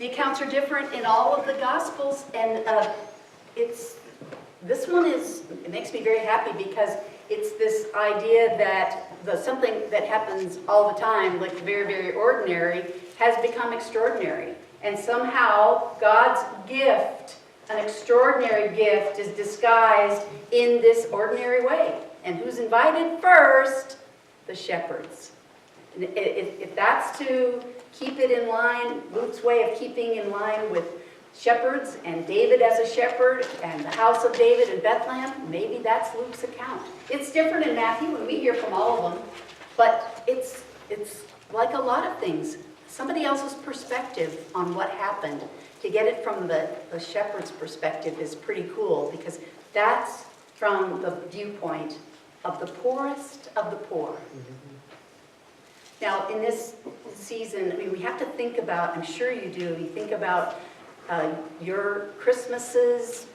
The accounts are different in all of the Gospels, and it makes me very happy because it's this idea that something that happens all the time, like very, very ordinary, has become extraordinary. And somehow God's gift, an extraordinary gift, is disguised in this ordinary way. And who's invited first? The shepherds. And if that's to keep it in line, Luke's way of keeping in line with shepherds and David as a shepherd and the house of David in Bethlehem, maybe that's Luke's account. It's different in Matthew, and we hear from all of them, but it's like a lot of things. Somebody else's perspective on what happened. To get it from the shepherd's perspective is pretty cool, because that's from the viewpoint of the poorest of the poor. Now, in this season, I mean, we have to think about, I'm sure you do, you think about your Christmases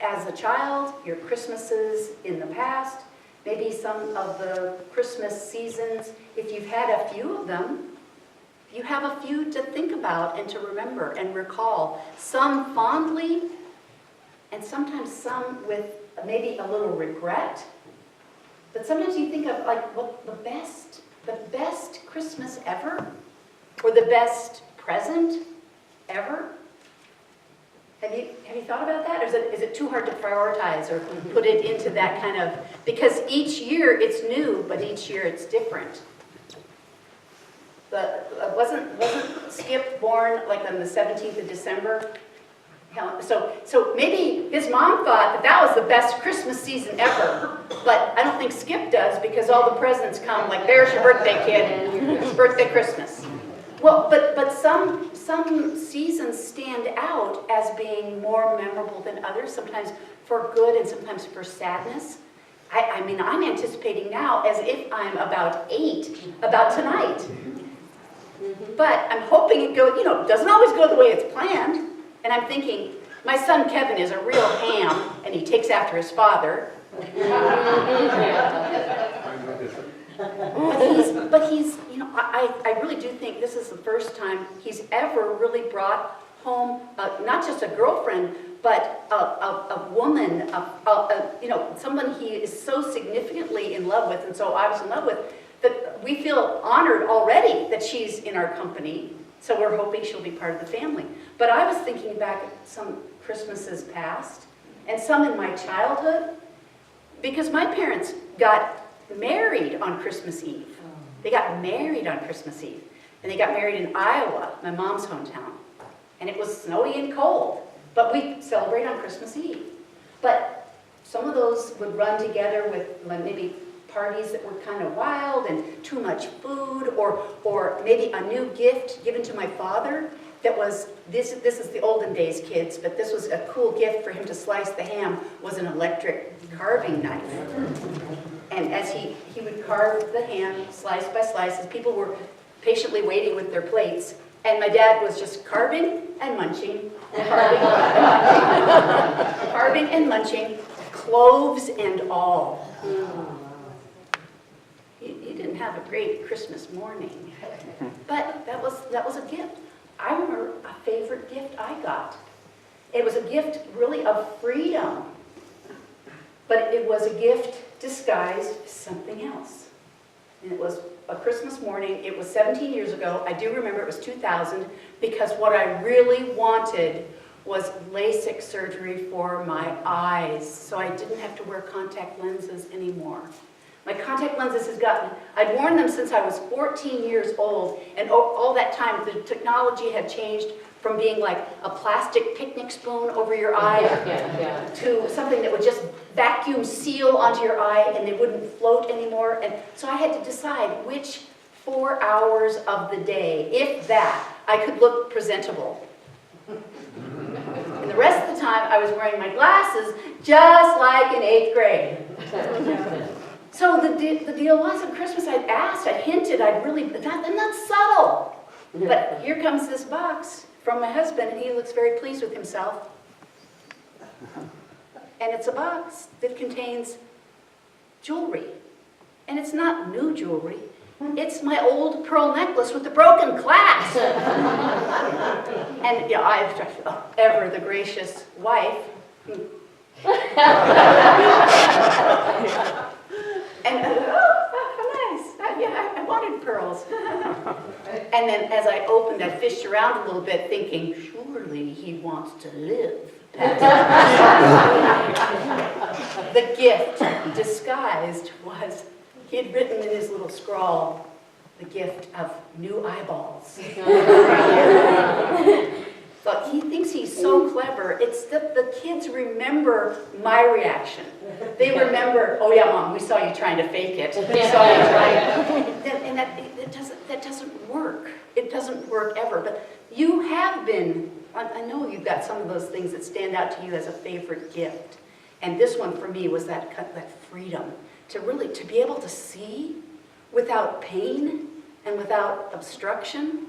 as a child, your Christmases in the past, maybe some of the Christmas seasons. If you've had a few of them, you have a few to think about and to remember and recall. Some fondly, and sometimes some with maybe a little regret. But sometimes you think of, like, what the best Christmas ever? Or the best present ever? Have you thought about that? Or is it too hard to prioritize or put it into that kind of... Because each year it's new, but each year it's different. Wasn't Skip born like on the 17th of December? So maybe his mom thought that was the best Christmas season ever, but I don't think Skip does, because all the presents come like, there's your birthday, kid. It's birthday Christmas. Well, but some seasons stand out as being more memorable than others, sometimes for good and sometimes for sadness. I mean, I'm anticipating now as if I'm about 8 about tonight. But I'm hoping it doesn't always go the way it's planned. And I'm thinking, my son Kevin is a real ham, and he takes after his father. But he's, I really do think this is the first time he's ever really brought home, not just a girlfriend, but a woman, someone he is so significantly in love with, and so I was in love with, that we feel honored already that she's in our company. So we're hoping she'll be part of the family. But I was thinking back at some Christmases past, and some in my childhood, because my parents got married on Christmas Eve. They got married on Christmas Eve. And they got married in Iowa, my mom's hometown. And it was snowy and cold, but we celebrate on Christmas Eve. But some of those would run together with maybe parties that were kind of wild and too much food, or maybe a new gift given to my father that was, this is the olden days, kids, but this was a cool gift for him to slice the ham, was an electric carving knife. And as he would carve the ham slice by slice, as people were patiently waiting with their plates, and my dad was just carving and munching, carving and munching, carving and munching, cloves and all. He didn't have a great Christmas morning, but that was a gift. I remember a favorite gift I got. It was a gift really of freedom, but it was a gift disguised as something else. And it was a Christmas morning. It was 17 years ago. I do remember it was 2000, because what I really wanted was LASIK surgery for my eyes, so I didn't have to wear contact lenses anymore. My contact lenses I'd worn them since I was 14 years old, and all that time the technology had changed from being like a plastic picnic spoon over your eye to something that would just vacuum seal onto your eye and it wouldn't float anymore. And so I had to decide which 4 hours of the day, if that, I could look presentable. And the rest of the time I was wearing my glasses just like in 8th grade. So the deal was, at Christmas I'd asked, I'd hinted, I'm not subtle. But here comes this box from my husband, and he looks very pleased with himself. And it's a box that contains jewelry. And it's not new jewelry. It's my old pearl necklace with the broken clasp. And I've ever the gracious wife. And nice. Yeah, I wanted pearls. And then as I opened, I fished around a little bit, thinking, surely he wants to live. The gift disguised was, he had written in his little scrawl, the gift of new eyeballs. So he thinks he's so clever. It's that the kids remember my reaction. They remember, oh yeah, Mom, we saw you trying to fake it. We saw you trying. And that doesn't work. It doesn't work ever. But you have been, I know you've got some of those things that stand out to you as a favorite gift. And this one for me was that freedom to really, to be able to see without pain and without obstruction.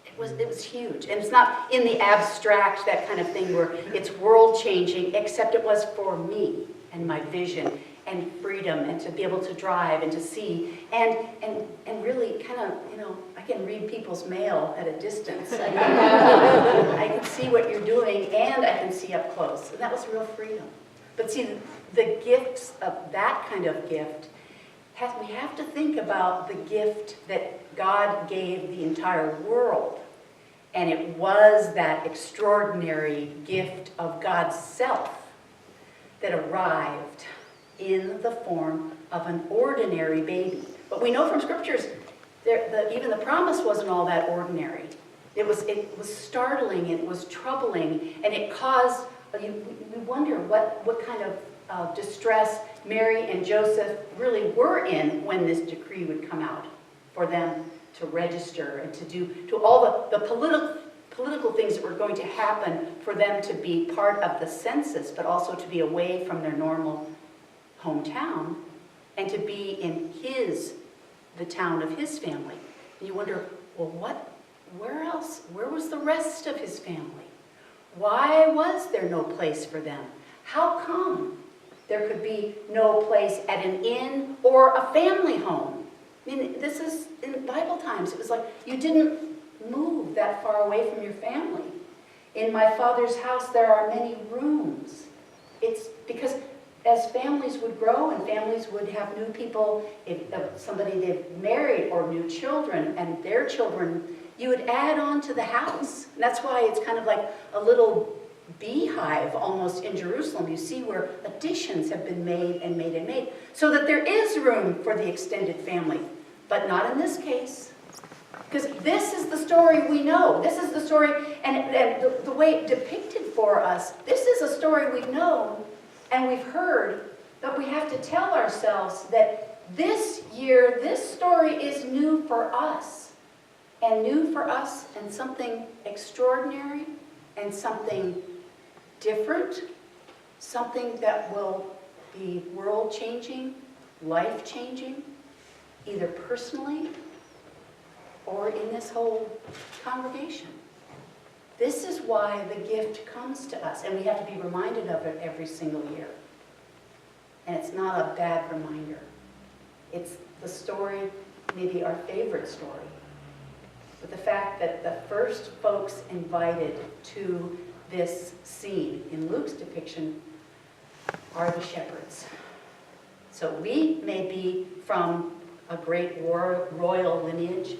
It was huge. And it's not in the abstract, that kind of thing where it's world-changing, except it was for me and my vision and freedom and to be able to drive and to see and really kind of, I can read people's mail at a distance. I can see what you're doing and I can see up close. And that was real freedom. But see, the gifts of that kind of gift, we have to think about the gift that God gave the entire world. And it was that extraordinary gift of God's self that arrived in the form of an ordinary baby. But we know from scriptures, even the promise wasn't all that ordinary. It was startling, it was troubling, and it caused, we wonder what kind of distress Mary and Joseph really were in when this decree would come out for them to register and to all the political things that were going to happen for them to be part of the census, but also to be away from their normal hometown and to be in the town of his family. And you wonder, well, where else? Where was the rest of his family? Why was there no place for them? How come there could be no place at an inn or a family home? I mean, this is, in Bible times, it was like you didn't move that far away from your family. In my Father's house there are many rooms. It's because as families would grow and families would have new people, if somebody they've married or new children and their children, you would add on to the house. And that's why it's kind of like a little beehive almost in Jerusalem. You see where additions have been made and made and made so that there is room for the extended family. But not in this case. Because this is the story we know. This is the story, and the way it depicted for us, this is a story we've known and we've heard, but we have to tell ourselves that this year, this story is new for us. And new for us, and something extraordinary, and something different, something that will be world-changing, life-changing, either personally or in this whole congregation. This is why the gift comes to us, and we have to be reminded of it every single year. And it's not a bad reminder. It's the story, maybe our favorite story, but the fact that the first folks invited to this scene in Luke's depiction are the shepherds. So we may be from a great royal lineage.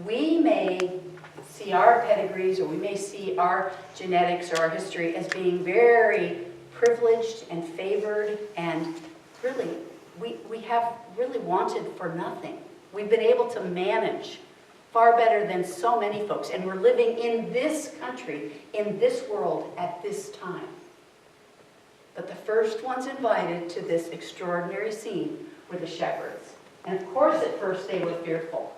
We may see our pedigrees, or we may see our genetics or our history as being very privileged and favored, and really, we have really wanted for nothing. We've been able to manage far better than so many folks, and we're living in this country, in this world, at this time. But the first ones invited to this extraordinary scene were the shepherds. And of course, at first they were fearful.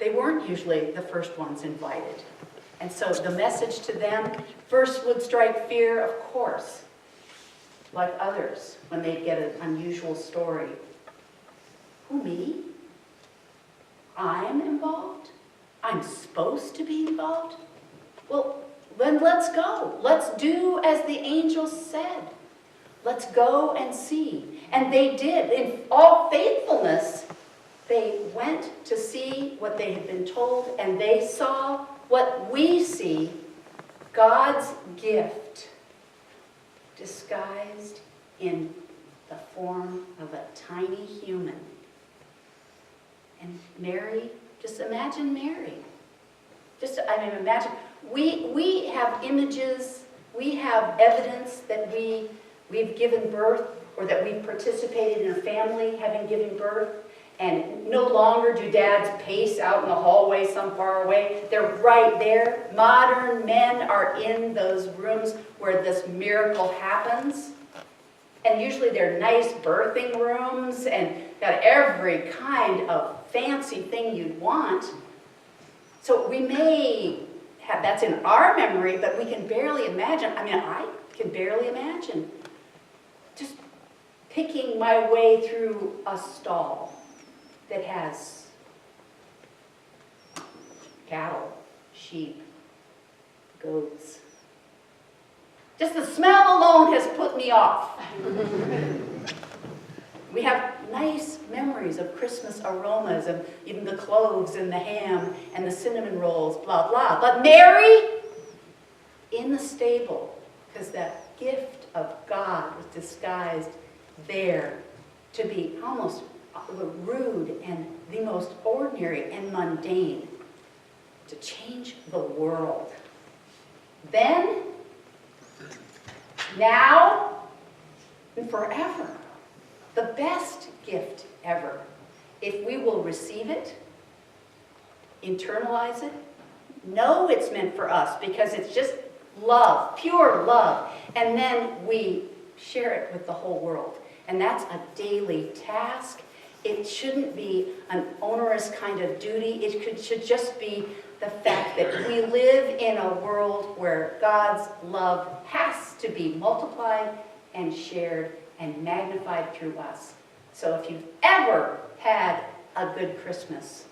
They weren't usually the first ones invited. And so the message to them first would strike fear, of course, like others when they get an unusual story. Who, me? I'm involved? I'm supposed to be involved? Well, then let's go. Let's do as the angel said. Let's go and see. And they did. In all faithfulness, they went to see what they had been told, and they saw what we see, God's gift, disguised in the form of a tiny human. And Mary, just imagine Mary. Imagine. We have images, we have evidence that we've given birth, or that we've participated in a family having given birth, and no longer do dads pace out in the hallway some far away. They're right there. Modern men are in those rooms where this miracle happens. And usually they're nice birthing rooms and got every kind of fancy thing you'd want. So we may have, that's in our memory, but we can barely imagine. I can barely imagine just picking my way through a stall that has cattle, sheep, goats. Just the smell alone has put me off. We have nice memories of Christmas aromas, of even the cloves and the ham and the cinnamon rolls, blah, blah. But Mary, in the stable, because that gift of God was disguised there to be almost rude and the most ordinary and mundane, to change the world. Then, now, and forever, the best gift ever. If we will receive it, internalize it, know it's meant for us because it's just love, pure love, and then we share it with the whole world. And that's a daily task. It shouldn't be an onerous kind of duty. It should just be the fact that we live in a world where God's love has to be multiplied and shared and magnified through us. So if you've ever had a good Christmas,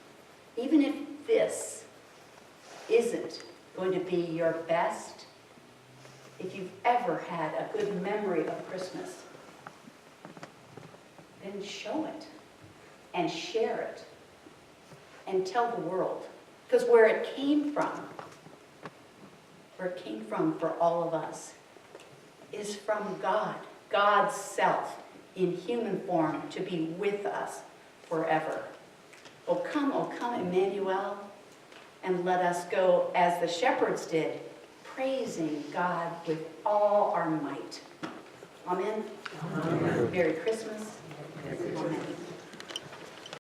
even if this isn't going to be your best, if you've ever had a good memory of Christmas, then show it and share it and tell the world. Because where it came from for all of us, is from God, God's self in human form to be with us forever. Oh come, Emmanuel, and let us go as the shepherds did, praising God with all our might. Amen. Amen. Merry Christmas. Amen.